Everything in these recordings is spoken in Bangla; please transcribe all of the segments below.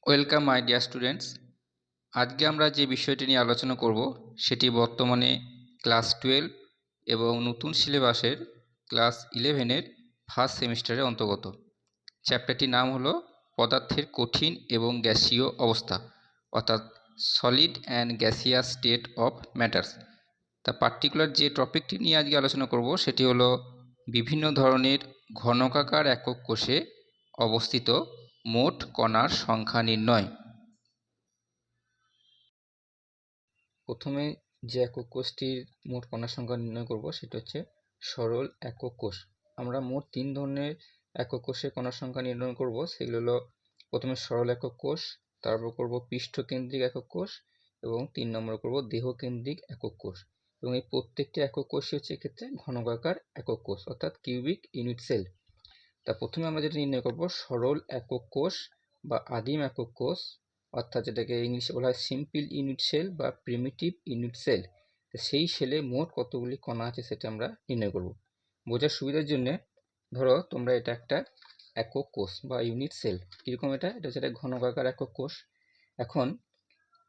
Welcome my dear students. আজকে আমরা যে বিষয়টি নিয়ে আলোচনা করব সেটি বর্তমানে ক্লাস 12 এবং নতুন সিলেবাসের ক্লাস 11-এর ফার্স্ট সেমিস্টারের অন্তর্গত। চ্যাপ্টারটির নাম হলো পদার্থের কঠিন এবং গ্যাসীয় অবস্থা, অর্থাৎ solid and gaseous state of matters. তা পার্টিকুলার যে টপিকটি নিয়ে আজকে আলোচনা করব সেটি হলো বিভিন্ন ধরনের ঘনকাকার একক কোষে অবস্থিত মোট কণার সংখ্যা নির্ণয়। প্রথমে যে একক কোষটির মোট কণার সংখ্যা নির্ণয় করব সেটা হচ্ছে সরল একক কোষ। আমরা মোট 3 ধরনের একক কোষের কণার সংখ্যা নির্ণয় করব। সেগুলো হলো প্রথমে সরল একক কোষ, তারপর করব পৃষ্ঠকেন্দ্রিক একক কোষ এবং 3 নম্বরে করব দেহকেন্দ্রিক একক কোষ। এবং এই প্রত্যেকটি একক কোষই হচ্ছে এক্ষেত্রে ঘনকাকার একক কোষ, অর্থাৎ কিউবিক ইউনিট সেল। তা প্রথমে আমরা যেটা নির্ণয় করব সরল একক কোষ বা আদিম একক কোষ, অর্থাৎ যেটাকে ইংলিশে বলা হয় সিম্পল ইউনিট সেল বা প্রিমিটিভ ইউনিট সেল। সেই সেলে মোট কতগুলি কণা আছে সেটা আমরা নির্ণয় করব। বোঝার সুবিধার জন্য ধরো তোমরা এটা একটা একক কোষ বা ইউনিট সেল। কীরকম এটা হচ্ছে একটা ঘনকাকার একক কোষ। এখন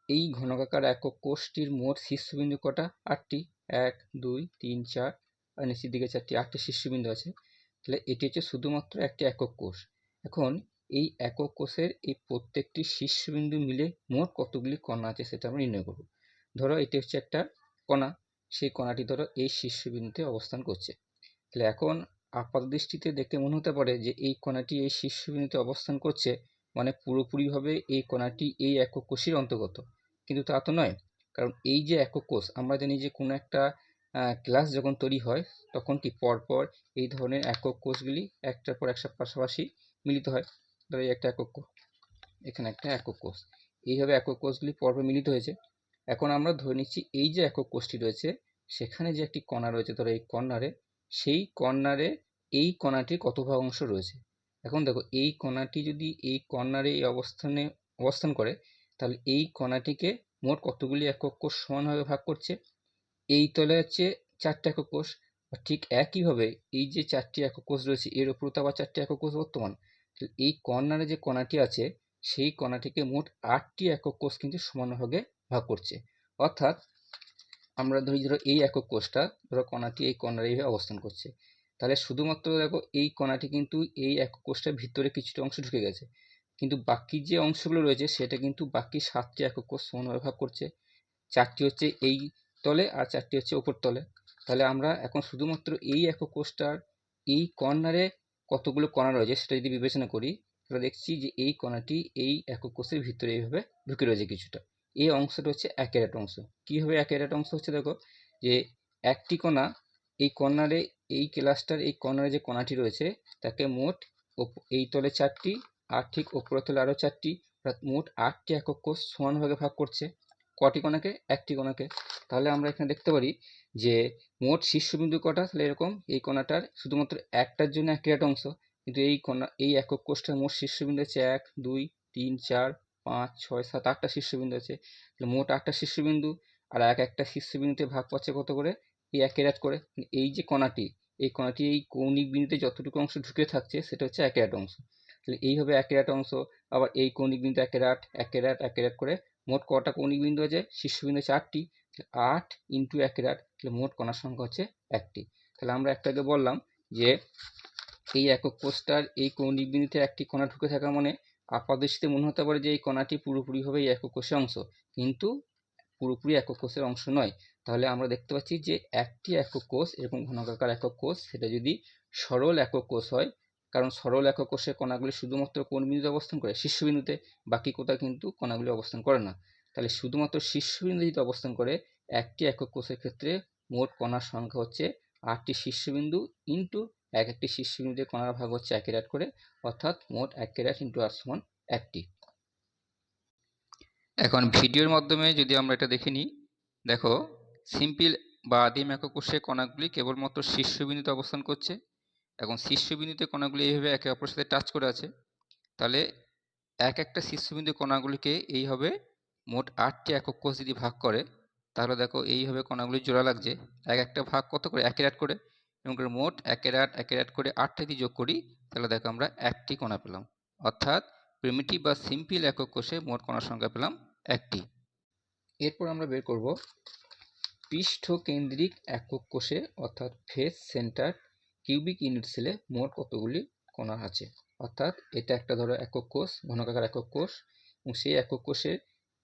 এই ঘনকাকার একক কোষটির মোট শীর্ষবিন্দু কটা? 8টি। 1 2 3 4 আর নিচের দিকে 4টি, 8টি শীর্ষবিন্দু আছে। তাহলে এটি হচ্ছে শুধুমাত্র একটি একক কোষ। এখন এই একক কোষের এই প্রত্যেকটি শীর্ষবিন্দু মিলে মোট কতগুলি কণা আছে সেটা আমরা নির্ণয় করব। ধরো এটি হচ্ছে একটা কণা, সেই কণাটি ধরো এই শীর্ষবিন্দুতে অবস্থান করছে। তাহলে এখন আপাতদৃষ্টিতে দেখে মনে হতে পারে যে এই কণাটি এই শীর্ষবিন্দুতে অবস্থান করছে, মানে পুরোপুরিভাবে এই কণাটি এই একক কোষের অন্তর্গত। কিন্তু তা তো নয়, কারণ এই যে একক কোষ, আমরা জানি যে কোনো একটা ক্লাস যখন তৈরি হয় তখন কি পরপর এই ধরনের একক কোষগুলি একটার পর একটা পাশাপাশি মিলিত হয়। ধরো এই একটা একক কোষ, এখানে একটা একক কোষ, এইভাবে একক কোষগুলি পরপর মিলিত হয়েছে। এখন আমরা ধরে নিচ্ছি এই যে একক কোষটি রয়েছে সেখানে যে একটি কণা রয়েছে, ধরো এই কর্নারে, সেই কর্নারে এই কণাটির কত ভাগ অংশ রয়েছে। এখন দেখো এই কণাটি যদি এই কর্নারে এই অবস্থানে অবস্থান করে, তাহলে এই কণাটিকে মোট কতগুলি একক কোষ সমানভাবে ভাগ করছে। এই তলে হচ্ছে 4টা একক কোষ। ঠিক একইভাবে এই যে 4টি একক কোষ রয়েছে এর উপরও তো আবার 4টি একক কোষ বর্তমান। এই কর্নারে যে কণাটি আছে সেই কণাটিকে মোট 8টি একক কোষ কিন্তু সমানভাবে ভাগ করছে। অর্থাৎ আমরা ধরো এই একক কোষটা, ধরো কণাটি এই কর্নারে এইভাবে অবস্থান করছে, তাহলে শুধুমাত্র দেখো এই কণাটি কিন্তু এই একক কোষটার ভিতরে কিছুটা অংশ ঢুকে গেছে, কিন্তু বাকি যে অংশগুলো রয়েছে সেটা কিন্তু বাকি 7টি একক কোষ সমানভাবে ভাগ করছে। 4টি হচ্ছে এই তলে আর 4টি হচ্ছে ওপর তলে। তাহলে আমরা এখন শুধুমাত্র এই একক কোষটার এই কর্নারে কতগুলো কণা রয়েছে সেটা যদি বিবেচনা করি, তাহলে দেখছি যে এই কণাটি এই একক কোষের ভিতরে এইভাবে ঢুকে রয়েছে কিছুটা। এই অংশটা হচ্ছে একেরাট অংশ। কীভাবে একেরাট অংশ হচ্ছে দেখো, যে একটি কণা এই কর্নারে, এই ক্লাসটার এই কর্নারে যে কণাটি রয়েছে তাকে মোট এই তলে 4টি আর ঠিক ওপরের তলে আরও 4টি, অর্থাৎ মোট 8টি একক কোষ সমানভাগে ভাগ করছে। কটি কণাকে? একটি কণাকে। তাহলে আমরা এখানে দেখতে পারি যে মোট শীর্ষবিন্দু কটা, তাহলে এরকম এই কণাটার শুধুমাত্র একটার জন্য একেরাট অংশ, কিন্তু এই কণা এই একক কোষটার মোট শীর্ষবিন্দু হচ্ছে 1 2 3 4 5 6 7 8টা শীর্ষবিন্দু আছে। তাহলে মোট 8টা শীর্ষবিন্দু, আর একটা শীর্ষবিন্দুতে ভাগ পাচ্ছে কত করে? এই একেরাট করে। এই যে কণাটি, এই কণাটি এই কৌণিক বিন্দুতে যতটুকু অংশ ঢুকে থাকছে সেটা হচ্ছে একেরাট অংশ। তাহলে এইভাবে একেরাট অংশ, আবার এই কৌণিক বিন্দু একেরাট একেরাট একেরাট করে মোট কটা কৌণিক বিন্দু আছে? শীর্ষবিন্দু হচ্ছে 8টি। 8 ইন্টু একেরাট, তাহলে মোট কণার সংখ্যা হচ্ছে 1টি। তাহলে আমরা একটু আগে বললাম যে এই একক কোষটার এই কৌণিক বিন্দুতে একটি কণা ঢুকে থাকা মানে আপাতদৃষ্টিতে মনে হতে পারে যে এই কণাটি পুরোপুরিভাবে এই একক কোষের অংশ, কিন্তু পুরোপুরি একক কোষের অংশ নয়। তাহলে আমরা দেখতে পাচ্ছি যে একটি একক কোষ, এরকম ঘনকাকার একক কোষ, সেটা যদি সরল একক কোষ হয়, কারণ সরল একক কোষের কণাগুলি শুধুমাত্র কোন বিন্দুতে অবস্থান করে? শীর্ষবিন্দুতে। বাকি কোথাও কিন্তু কণাগুলি অবস্থান করে না। তাহলে শুধুমাত্র শীর্ষবিন্দু যদি অবস্থান করে, একটি একক কোষের ক্ষেত্রে মোট কণার সংখ্যা হচ্ছে 8টি শীর্ষবিন্দু ইন্টু এক একটি শীর্ষবিন্দুতে কণার ভাগ হচ্ছে একেরাট করে, অর্থাৎ মোট একেরাট ইন্টু আর সমান 1টি। এখন ভিডিওর মাধ্যমে যদি আমরা এটা দেখে নিই, দেখো সিম্পল বা আদিম একক কোষের কণাগুলি কেবলমাত্র শীর্ষবিন্দুতে অবস্থান করছে। এখন শীর্ষবিন্দুতে কণাগুলি এইভাবে একে অপরের সাথে টাচ করে আছে। তাহলে একটা শীর্ষবিন্দু কণাগুলিকে এইভাবে মোট 8টি একক কোষ যদি ভাগ করে, তাহলে দেখো এইভাবে কণাগুলি জোড়া লাগছে। একটা ভাগ কত করে? একেরাট করে। এবং মোট একেরাট একেরাট করে 8টা যদি যোগ করি, তাহলে দেখো আমরা 1টি কণা পেলাম। অর্থাৎ প্রিমিটিভ বা সিম্পল একক কোষে মোট কণার সংখ্যা পেলাম একটি। এরপর আমরা বের করব পৃষ্ঠকেন্দ্রিক একক কোষে অর্থাৎ ফেস সেন্টার কিউবিক ইউনিট সেলে মোট কতগুলি কণা আছে। অর্থাৎ এটা একটা ধরো একক কোষ, ঘনকাকার একক কোষ, এবং সেই একক কোষের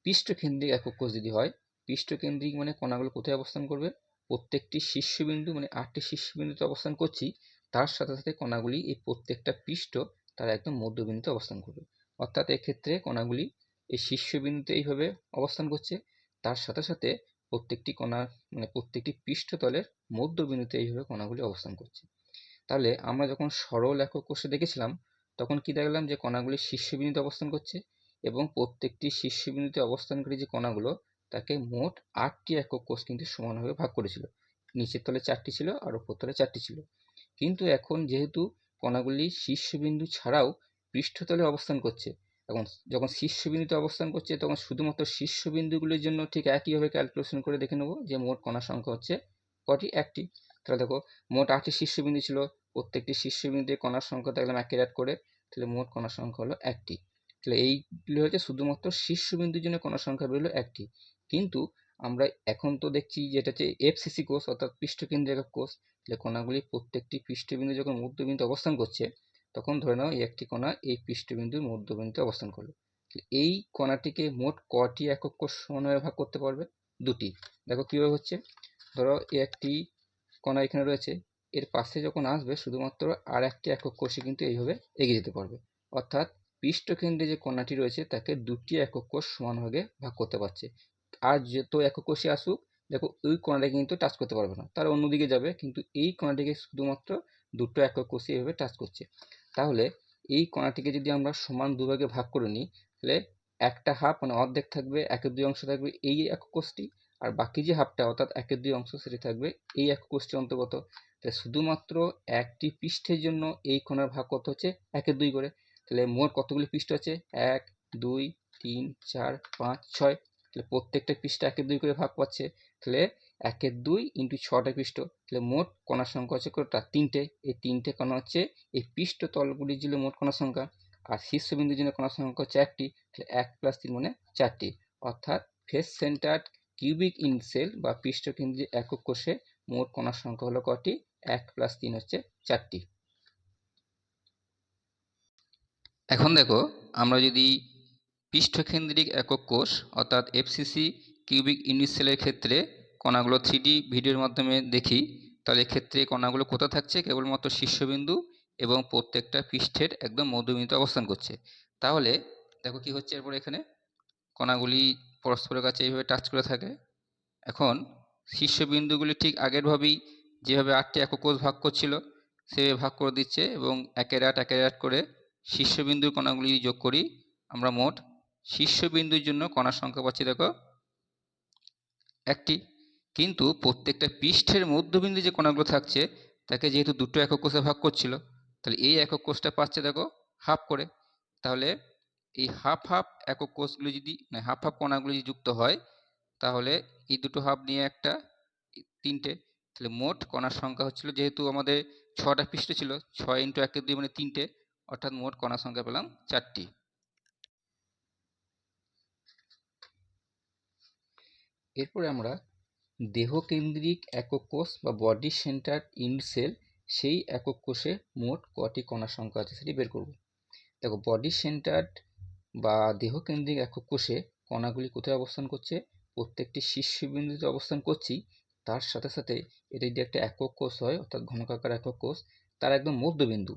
পৃষ্ঠকেন্দ্রিক একক কোষ যদি হয়, পৃষ্ঠকেন্দ্রিক মানে কণাগুলো কোথায় অবস্থান করবে, প্রত্যেকটি শীর্ষবিন্দু মানে 8টি শীর্ষবিন্দুতে অবস্থান করছি, তার সাথে সাথে কণাগুলি এই প্রত্যেকটা পৃষ্ঠ তার একদম মধ্যবিন্দুতে অবস্থান করবে। অর্থাৎ এক্ষেত্রে কণাগুলি এই শীর্ষবিন্দুতে এইভাবে অবস্থান করছে, তার সাথে সাথে প্রত্যেকটি কণা মানে প্রত্যেকটি পৃষ্ঠতলের মধ্যবিন্দুতে এইভাবে কণাগুলি অবস্থান করছে। তাহলে আমরা যখন সরল একক কোষে দেখেছিলাম তখন কি দেখলাম যে কণাগুলি শীর্ষবিন্দুতে অবস্থান করছে এবং প্রত্যেকটি শীর্ষবিন্দুতে অবস্থানকারী যে কণাগুলো তাকে মোট 8টি একক কোষ কিন্তু সমানভাবে ভাগ করেছিল। নিচের তলে 4টি ছিল আর উপর তলে 4টি ছিল। কিন্তু এখন যেহেতু কণাগুলি শীর্ষবিন্দু ছাড়াও পৃষ্ঠতলে অবস্থান করছে, এখন যখন শীর্ষবিন্দুতে অবস্থান করছে তখন শুধুমাত্র শীর্ষবিন্দুগুলির জন্য ঠিক একইভাবে ক্যালকুলেশন করে দেখে নেব যে মোট কণার সংখ্যা হচ্ছে কটি, একটি। তাহলে দেখো মোট 8টি শীর্ষবিন্দু ছিল, প্রত্যেকটি শীর্ষবিন্দুতে কণার সংখ্যা দেখলাম একের অ্যাড করে, তাহলে মোট কণার সংখ্যা হলো একটি। তাহলে এইগুলি হচ্ছে শুধুমাত্র শীর্ষবিন্দুর জন্য কণার সংখ্যা বেরোলো একটি। কিন্তু আমরা এখন তো দেখছি যেটা হচ্ছে এফসিসি কোষ অর্থাৎ পৃষ্ঠকেন্দ্রিক একক কোষ, তাহলে কণাগুলি প্রত্যেকটি পৃষ্ঠবিন্দু যখন মধ্যবিন্দু অবস্থান করছে তখন ধরে নাও এই একটি কণা এই পৃষ্ঠবিন্দুর মধ্যবিন্দুতে অবস্থান করলো। এই কণাটিকে মোট কটি একক কোষ সমানভাবে ভাগ করতে পারবে, দুটি। দেখো কিভাবে হচ্ছে, ধরো এই একটি কণা এখানে রয়েছে, এর পাশে যখন আসবে শুধুমাত্র আর একটি একক কোষে কিন্তু এইভাবে এগিয়ে যেতে পারবে। অর্থাৎ পৃষ্ঠকেন্দ্রে যে কণাটি রয়েছে তাকে দুটি একক কোষ সমানভাগে ভাগ করতে পারছে। আর যত একক কোষে আসুক দেখো ওই কণাটাকে কিন্তু টাচ করতে পারবে না, তার অন্যদিকে যাবে, কিন্তু এই কণাটিকে শুধুমাত্র দুটো একক কোষে এইভাবে টাচ করছে। তাহলে এই কণাটিকে যদি আমরা সমান দুভাগে ভাগ করে নিই তাহলে একটা হাফ মানে অর্ধেক থাকবে, একের দুই অংশ থাকবে এই একক কোষটি, আর বাকি যে হাফটা অর্থাৎ একের দুই অংশ সেটি থাকবে এই একক কোষটির অন্তর্গত। তাহলে শুধুমাত্র একটি পৃষ্ঠের জন্য এই কণার ভাগ কত হচ্ছে একের দুই করে। তাহলে মোট কতগুলি পৃষ্ঠ আছে, 1 2 3 4 5 6, তাহলে প্রত্যেকটা পৃষ্ঠা একের দুই করে ভাগ পাচ্ছে, তাহলে একের দুই ইন্টু 6টা পৃষ্ঠ, তাহলে মোট কণার সংখ্যা হচ্ছে কতটা, তিনটে। এই তিনটে কণা হচ্ছে এই পৃষ্ঠ তলগুলির জন্য মোট কণার সংখ্যা, আর শীর্ষবিন্দুর জন্য কণার সংখ্যা হচ্ছে একটি, তাহলে 1 + 3 মানে 4টি। অর্থাৎ face centre cubic unit cell বা পৃষ্ঠকেন্দ্রিক একক কোষে মোট কণার সংখ্যা হলো কটি, 1 + 3 হচ্ছে 4টি। এখন দেখো আমরা যদি পৃষ্ঠকেন্দ্রিক একক কোষ অর্থাৎ এফসিসি কিউবিক ইউনিট সেলের ক্ষেত্রে কণাগুলো 3D ভিডিওর মাধ্যমে দেখি, তাহলে এক্ষেত্রে কণাগুলো কোথায় থাকছে, কেবলমাত্র শীর্ষবিন্দু এবং প্রত্যেকটা পৃষ্ঠের একদম মধ্যবিন্দুতে অবস্থান করছে। তাহলে দেখো কি হচ্ছে, এরপর এখানে কণাগুলি পরস্পরের কাছে এইভাবে টাচ করে থাকে। এখন শীর্ষবিন্দুগুলি ঠিক আগেরভাবেই যেভাবে 8টি একক কোষ ভাগ করছিল সেভাবে ভাগ করে দিচ্ছে, এবং একের আট করে শীর্ষবিন্দুর কণাগুলি যোগ করি, আমরা মোট শীর্ষবিন্দুর জন্য কণার সংখ্যা পাচ্ছি দেখো একটি। কিন্তু প্রত্যেকটা পৃষ্ঠের মধ্যবিন্দু যে কণাগুলো থাকছে তাকে যেহেতু দুটো একক কোষে ভাগ করছিল, তাহলে এই একক কোষটা পাচ্ছে দেখো হাফ করে। তাহলে এই হাফ হাফ একক কোষগুলি যদি মানে হাফ হাফ কণাগুলি যদি যুক্ত হয় তাহলে এই দুটো হাফ নিয়ে একটা তিনটে, তাহলে মোট কণার সংখ্যা হচ্ছিল, যেহেতু আমাদের 6টা পৃষ্ঠ ছিল, 6 × 1 = 2 মানে 3টে, অর্থাৎ মোট কণার সংখ্যা পেলাম 4টি। এরপরে আমরা দেহকেন্দ্রিক একক কোষ বা বডি সেন্টার ইউনিট সেল সেই একক কোষে মোট কটি কণার সংখ্যা আছে সেটি বের করব। দেখো বডি সেন্টার বা দেহকেন্দ্রিক একক কোষে কণাগুলি কোথায় অবস্থান করছে, প্রত্যেকটি শীর্ষবিন্দুতে অবস্থান করছি, তার সাথে সাথে এটা যদি একটা একক কোষ হয় অর্থাৎ ঘনকাকার একক কোষ, তার একদম মধ্যবিন্দু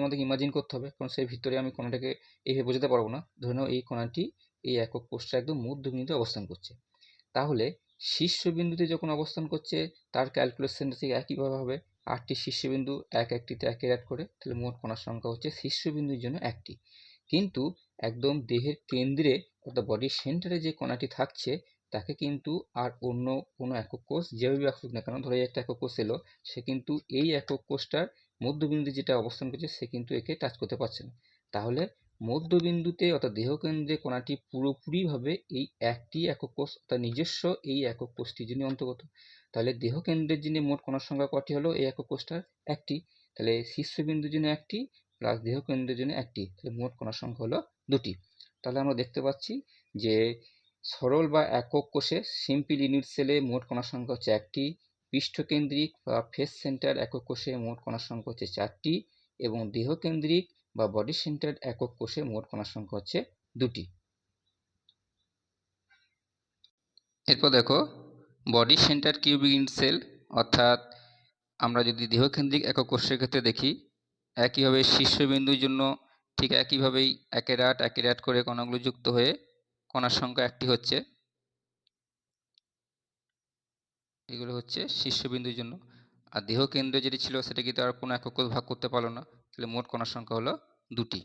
আমাদেরকে ইমাজিন করতে হবে, কারণ সেই ভিতরে আমি কণাটাকে এইভাবে বোঝাতে পারবো না। ধরে নাও এই কণাটি এই একক কোষটা একদম মধ্যবিন্দুতে অবস্থান করছে, তাহলে শীর্ষবিন্দুতে যখন অবস্থান করছে তার ক্যালকুলেশনটা ঠিক একইভাবে হবে, 8টি শীর্ষবিন্দু একটিতে একের অ্যাড করে, তাহলে মোট কণার সংখ্যা হচ্ছে শীর্ষবিন্দুর জন্য একটি। কিন্তু একদম দেহের কেন্দ্রে অর্থাৎ বডির সেন্টারে যে কণাটি থাকছে তাকে কিন্তু আর অন্য কোনো একক কোষ যেভাবে আসুক না কেন, ধরো একটা একক কোষ এলো, সে কিন্তু এই একক কোষটার মধ্যবিন্দু যেটা অবস্থান করছে সে কিন্তু একে টাচ করতে পারছে না। তাহলে মধ্যবিন্দুতে অর্থাৎ দেহকেন্দ্রে কণাটি পুরোপুরিভাবে এই একটি একক কোষ অর্থাৎ নিজস্ব এই একক কোষটির জন্য অন্তর্গত। তাহলে দেহকেন্দ্রের জন্য মোট কণার সংখ্যা কটি হলো এই একক কোষটার একটি, তাহলে শীর্ষবিন্দুর জন্য একটি প্লাস দেহকেন্দ্রের জন্য একটি, তাহলে মোট কণার সংখ্যা হলো দুটি। তাহলে আমরা দেখতে পাচ্ছি যে সরল বা একক কোষে সিম্পল ইউনিট সেলে মোট কণার সংখ্যা হচ্ছে 1টি, পৃষ্ঠকেন্দ্রিক বা ফেস সেন্টার একক কোষে মোট কণার সংখ্যা হচ্ছে 4টি এবং দেহকেন্দ্রিক বা বডি সেন্টার একক কোষে মোট কণার সংখ্যা হচ্ছে 2টি। এরপর দেখো body centre cubic unit cell, অর্থাৎ আমরা যদি দেহকেন্দ্রিক একক কোষের ক্ষেত্রে দেখি, একইভাবে শীর্ষবিন্দুর জন্য ঠিক একইভাবেই একের আট করে কণাগুলো যুক্ত হয়ে কণার সংখ্যা 1টি হচ্ছে। এগুলো হচ্ছে শীর্ষবিন্দুর জন্য। আর দেহকেন্দ্রে যেটি ছিল সেটা কিন্তু আর কোনো একক কোষ ভাগ করতে পারলো না, তাহলে মোট কণার সংখ্যা হলো 2টি।